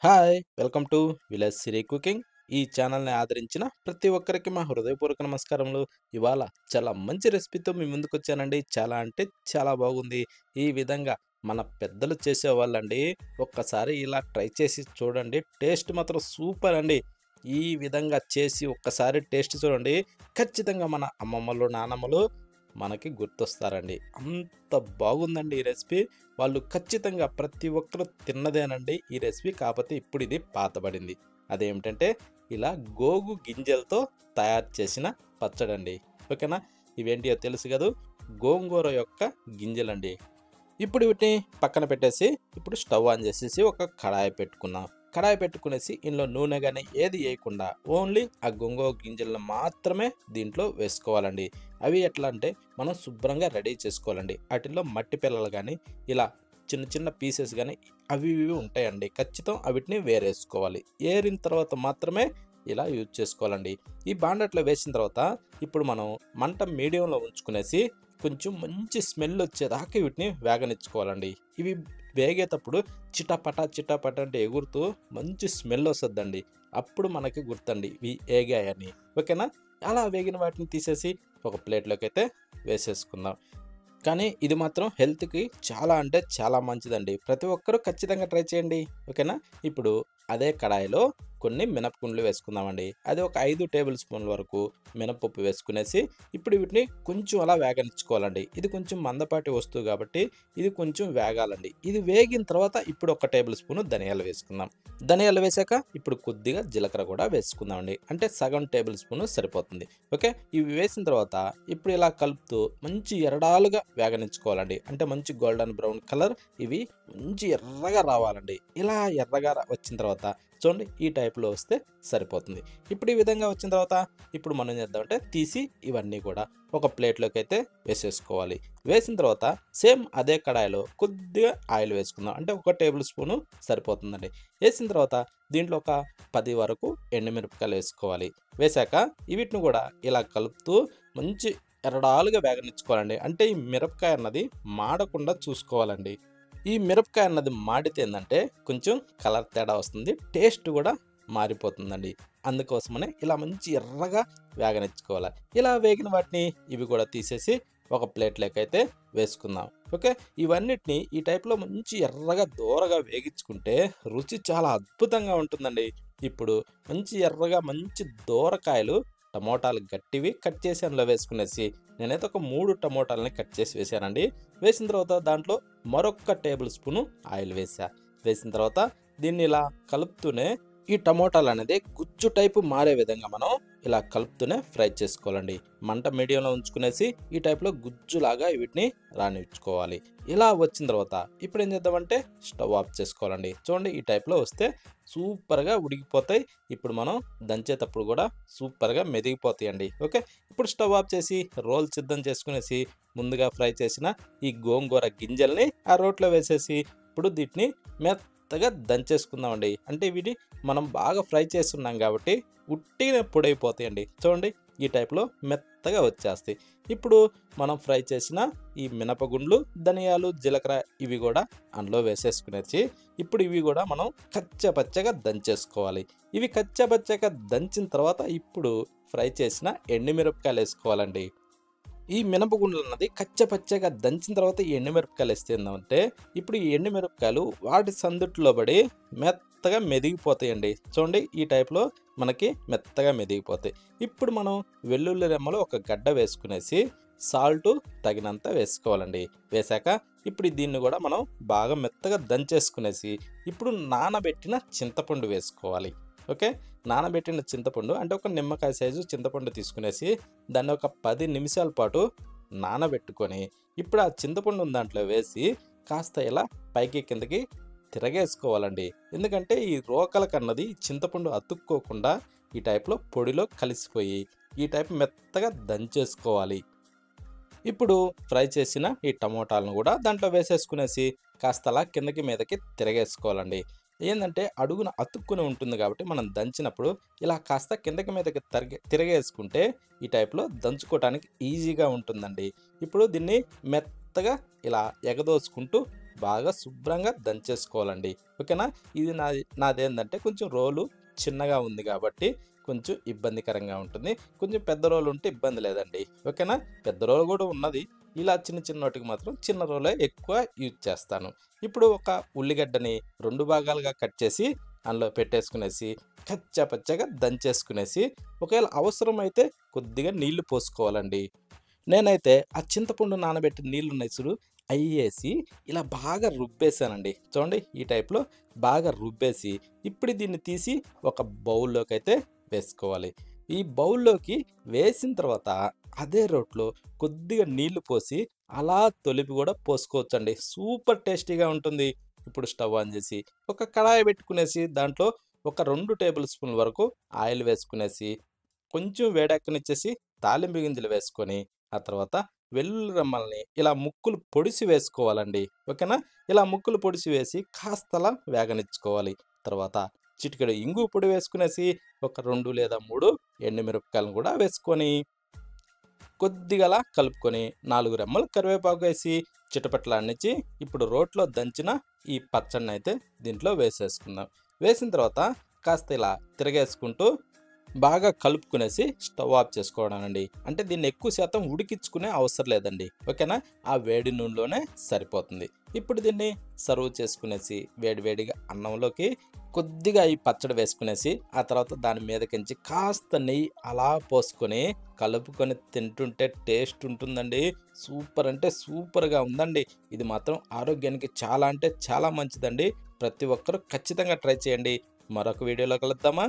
Hi! Welcome to village Siri cooking. ఈ ఛానల్‌ని ఆదరించిన ప్రతి ఒక్కరికి మా హృదయపూర్వక నమస్కారములు. ఇవాళ చాలా మంచి రెసిపీతో మీ ముందుకొచ్చానండి. చాలా అంటే చాలా బాగుంది. ఈ విధంగా మన పెద్దలు చేసేవాళ్ళండి. ఒక్కసారి ఇలా ట్రై చేసి చూడండి. టేస్ట్ మాత్రం సూపర్ అండి. ఈ విధంగా చేసి ఒక్కసారి టేస్ట్ చూడండి. ఖచ్చితంగా మన అమ్మమ్మలు, నానమ్మలు మనకి గుర్తొస్తారండి. అంత బాగుందండి ఈ రెసిపీ. వాళ్ళు ఖచ్చితంగా ప్రతి ఒక్కరు తిన్నదేనండి ఈ రెసిపీ. కాకపోతే ఇప్పుడు ఇది పాతబడింది. అదేమిటంటే ఇలా గోగు గింజలతో తయారు చేసిన పచ్చడండి. ఓకేనా? ఇవేంటియో తెలుసు కదూ! గోంగూర యొక్క గింజలండి. ఇప్పుడు వీటిని పక్కన పెట్టేసి ఇప్పుడు స్టవ్ ఆన్ చేసేసి ఒక కడాయి పెట్టుకుందాం. కడాయి పెట్టుకునేసి ఇందులో నూనె గాని ఏది వేయకుండా ఓన్లీ ఆ గోంగూర గింజలను మాత్రమే దీంట్లో వేసుకోవాలండి. అవి ఎట్లా అంటే మనం శుభ్రంగా రెడీ చేసుకోవాలండి. వాటిల్లో మట్టి పిల్లలు కానీ ఇలా చిన్న చిన్న పీసెస్ కానీ అవి ఇవి ఉంటాయండి. ఖచ్చితం అవిటిని వేరేసుకోవాలి. ఏరిన తర్వాత మాత్రమే ఇలా యూజ్ చేసుకోవాలండి. ఈ బాండట్లో వేసిన తర్వాత ఇప్పుడు మనం మంట మీడియంలో ఉంచుకునేసి కొంచెం మంచి స్మెల్ వచ్చేదాకా వీటిని వేగనిచ్చుకోవాలండి. ఇవి వేగేటప్పుడు చిటపట చిటపట అంటే ఎగురుతూ మంచి స్మెల్ వస్తుందండి. అప్పుడు మనకి గుర్తండి ఇవి ఏగాయని. ఓకేనా? అలా వేగిన వాటిని తీసేసి ఒక ప్లేట్లోకి అయితే వేసేసుకుందాం. కానీ ఇది మాత్రం హెల్త్‌కి చాలా అంటే చాలా మంచిదండి. ప్రతి ఒక్కరూ ఖచ్చితంగా ట్రై చేయండి. ఓకేనా? ఇప్పుడు అదే కడాయిలో కొన్ని మినపగుండ్లు వేసుకుందామండి. అది ఒక 5 టేబుల్ స్పూన్ల వరకు మినపప్పు వేసుకునేసి ఇప్పుడు వీటిని కొంచెం అలా వేగనిచ్చుకోవాలండి. ఇది కొంచెం మందపాటి వస్తువు కాబట్టి ఇది కొంచెం వేగాలండి. ఇది వేగిన తర్వాత ఇప్పుడు ఒక టేబుల్ స్పూన్ ధనియాలు వేసుకుందాం. ధనియాలు వేశాక ఇప్పుడు కొద్దిగా జీలకర్ర కూడా వేసుకుందామండి. అంటే సగం టేబుల్ స్పూన్ సరిపోతుంది. ఓకే. ఇవి వేసిన తర్వాత ఇప్పుడు ఇలా కలుపుతూ మంచి ఎరడాలుగా వేగనించుకోవాలండి. అంటే మంచి గోల్డెన్ బ్రౌన్ కలర్ ఇవి మంచి ఎర్రగా రావాలండి. ఇలా ఎర్రగా వచ్చిన తర్వాత చూడండి ఈ టైప్‌లో వస్తే సరిపోతుంది. ఇప్పుడు ఈ విధంగా వచ్చిన తర్వాత ఇప్పుడు మనం ఏం చేద్దామంటే తీసి ఇవన్నీ కూడా ఒక ప్లేట్‌లోకి అయితే వేసేసుకోవాలి. వేసిన తర్వాత సేమ్ అదే కడాయిలో కొద్దిగా ఆయిల్ వేసుకుందాం. అంటే ఒక టేబుల్ స్పూను సరిపోతుందండి. వేసిన తర్వాత దీంట్లో ఒక 10 వరకు ఎండుమిరపకాయలు వేసుకోవాలి. వేశాక వీటిని కూడా ఇలా కలుపుతూ మంచి ఎర్రడాలుగా వేగనిచ్చుకోవాలండి. అంటే ఈ మిరపకాయ అన్నది మాడకుండా చూసుకోవాలండి. ఈ మిరపకాయ అన్నది మాడితే ఏందంటే కొంచెం కలర్ తేడా వస్తుంది. టేస్ట్ కూడా మారిపోతుందండి. అందుకోసమనే ఇలా మంచి ఎర్రగా వేగనిచ్చుకోవాలి. ఇలా వేగిన వాటిని ఇవి కూడా తీసేసి ఒక ప్లేట్‌లోకి అయితే వేసుకుందాం. ఓకే. ఇవన్నిటిని ఈ టైప్‌లో మంచి ఎర్రగా దోరగా వేగించుకుంటే రుచి చాలా అద్భుతంగా ఉంటుందండి. ఇప్పుడు మంచి ఎర్రగా మంచి దోరకాయలు టమోటాలు గట్టివి కట్ చేసి అందులో వేసుకునేసి నేనైతే ఒక 3 టమోటాలని కట్ చేసి వేశానండి. వేసిన తర్వాత దాంట్లో మరొక టేబుల్ స్పూను ఆయిల్ వేసా. వేసిన తర్వాత దీన్ని ఇలా కలుపుతూనే ఈ టమోటాలు అనేది గుజ్జు టైపు మారే విధంగా మనం ఇలా కలుపుతూనే ఫ్రై చేసుకోవాలండి. మంట మీడియంలో ఉంచుకునేసి ఈ టైప్‌లో గుజ్జులాగా వీటిని రానిచ్చుకోవాలి. ఇలా వచ్చిన తర్వాత ఇప్పుడు ఏం చేద్దామంటే స్టవ్ ఆఫ్ చేసుకోవాలండి. చూడండి ఈ టైప్‌లో వస్తే సూపర్‌గా ఉడికిపోతాయి. ఇప్పుడు మనం దంచేటప్పుడు కూడా సూపర్‌గా మెదిగిపోతాయండి. ఓకే. ఇప్పుడు స్టవ్ ఆఫ్ చేసి రోల్ సిద్ధం చేసుకునేసి ముందుగా ఫ్రై చేసిన ఈ గోంగూర గింజల్ని ఆ రోట్లో వేసేసి ఇప్పుడు వీటిని మెత్తగా దంచేసుకుందామండి. అంటే వీటి మనం బాగా ఫ్రై చేస్తున్నాం కాబట్టి ఉట్టిగానే పొడైపోతాయండి. చూడండి ఈ టైప్‌లో మెత్తగా వచ్చేస్తాయి. ఇప్పుడు మనం ఫ్రై చేసిన ఈ మినపగుండ్లు, ధనియాలు, జీలకర్ర ఇవి కూడా అందులో వేసేసుకునేసి ఇప్పుడు ఇవి కూడా మనం కచ్చాపచ్చాగా దంచేసుకోవాలి. ఇవి కచ్చాపచ్చాగా దంచిన తర్వాత ఇప్పుడు ఫ్రై చేసిన ఎండుమిరపకాయలు వేసుకోవాలండి. ఈ మినపగుండ్లన్నది కచ్చపచ్చగా దంచిన తర్వాత ఈ ఎండుమిరపకాయలు వేస్తే ఏందంటే ఇప్పుడు ఈ ఎండుమిరపకాయలు వాటి సందుట్లో పడి మెత్తగా మెదిగిపోతాయండి. చూడండి ఈ టైప్‌లో మనకి మెత్తగా మెదిగిపోతాయి. ఇప్పుడు మనం వెల్లుల్లి రెమ్మలు ఒక గడ్డ వేసుకునేసి సాల్టు తగినంత వేసుకోవాలండి. వేశాక ఇప్పుడు దీన్ని కూడా మనం బాగా మెత్తగా దంచేసుకునేసి ఇప్పుడు నానబెట్టిన చింతపండు వేసుకోవాలి. ఓకే. నానబెట్టిన చింతపండు అంటే ఒక నిమ్మకాయ సైజు చింతపండు తీసుకునేసి దాన్ని ఒక 10 నిమిషాల పాటు నానబెట్టుకొని ఇప్పుడు ఆ చింతపండు దాంట్లో వేసి కాస్త ఇలా పైకి కిందకి తిరగేసుకోవాలండి. ఎందుకంటే ఈ రోకలకన్నది చింతపండు అతుక్కోకుండా ఈ టైప్‌లో పొడిలో కలిసిపోయి ఈ టైప్ మెత్తగా దంచేసుకోవాలి. ఇప్పుడు ఫ్రై చేసిన ఈ టమోటాలను కూడా దాంట్లో వేసేసుకునేసి కాస్త అలా కిందకి మీదకి తిరగేసుకోవాలండి. ఏందంటే అడుగున అతుక్కుని ఉంటుంది కాబట్టి మనం దంచినప్పుడు ఇలా కాస్త కిందకి మీదకి తిరగేసుకుంటే ఈ టైప్‌లో దంచుకోవటానికి ఈజీగా ఉంటుందండి. ఇప్పుడు దీన్ని మెత్తగా ఇలా ఎగదోసుకుంటూ బాగా శుభ్రంగా దంచేసుకోవాలండి. ఓకేనా? ఇది నాదేందంటే కొంచెం రోలు చిన్నగా ఉంది కాబట్టి కొంచెం ఇబ్బందికరంగా ఉంటుంది. కొంచెం పెద్ద రోలు ఉంటే ఇబ్బంది లేదండి. ఓకేనా? పెద్ద రోలు కూడా ఉన్నది. ఇలా చిన్నోటికి మాత్రం చిన్న రోలే ఎక్కువ యూజ్ చేస్తాను. ఇప్పుడు ఒక ఉల్లిగడ్డని 2 భాగాలుగా కట్ చేసి అందులో పెట్టేసుకునేసి కచ్చా పచ్చాగా దంచేసుకునేసి, ఒకవేళ అవసరమైతే కొద్దిగా నీళ్లు పోసుకోవాలండి. నేనైతే ఆ చింతపండు నానబెట్టిన నీళ్లున్నాయి చూడు, అయ్యేసి ఇలా బాగా రుబ్బేసానండి. చూడండి ఈ టైప్‌లో బాగా రుబ్బేసి, ఇప్పుడు దీన్ని తీసి ఒక బౌల్‌లోకైతే వేసుకోవాలి. ఈ బౌల్‌లోకి వేసిన తర్వాత అదే రోట్లో కొద్దిగా నీళ్లు పోసి అలా తొలిపి కూడా పోసుకోవచ్చండి. సూపర్ టేస్టీగా ఉంటుంది. ఇప్పుడు స్టవ్ ఆన్ చేసి ఒక కడాయి పెట్టుకునేసి దాంట్లో ఒక 2 టేబుల్ స్పూన్ల వరకు ఆయిల్ వేసుకునేసి, కొంచెం వేడెక్కనిచ్చేసి తాలింపు గింజలు వేసుకొని, ఆ తర్వాత వెల్లుల్లి రెమ్మల్ని ఇలా ముక్కలు పొడిసి వేసుకోవాలండి. ఓకేనా? ఇలా ముక్కలు పొడిసి వేసి కాస్తలా వేగనిచ్చుకోవాలి. తర్వాత చిటికెడు ఇంగువ పొడి వేసుకునేసి, ఒక 2 లేదా 3 ఎండుమిరపకాయలను కూడా వేసుకొని, కొద్దిగా అలా కలుపుకొని 4 రెమ్మలు కరివేపాకు వేసి చిటపటలాడనిచ్చి, ఇప్పుడు రోట్లో దంచిన ఈ పచ్చడినైతే దీంట్లో వేసేసుకుందాం. వేసిన తర్వాత కాస్త ఇలా తిరగేసుకుంటూ బాగా కలుపుకునేసి స్టవ్ ఆఫ్ చేసుకోవడానండి. అంటే దీన్ని ఎక్కువ శాతం ఉడికించుకునే అవసరం లేదండి. ఓకేనా? ఆ వేడి నూనెలోనే సరిపోతుంది. ఇప్పుడు దీన్ని సర్వ్ చేసుకునేసి వేడివేడిగా అన్నంలోకి కొద్దిగా ఈ పచ్చడి వేసుకునేసి, ఆ తర్వాత దాని మీదకించి కాస్త నెయ్యి అలా పోసుకొని కలుపుకొని తింటుంటే టేస్ట్ ఉంటుందండి. సూపర్ అంటే సూపర్‌గా ఉందండి. ఇది మాత్రం ఆరోగ్యానికి చాలా అంటే చాలా మంచిదండి. ప్రతి ఒక్కరూ ఖచ్చితంగా ట్రై చేయండి. మరొక వీడియోలో కలుద్దామా?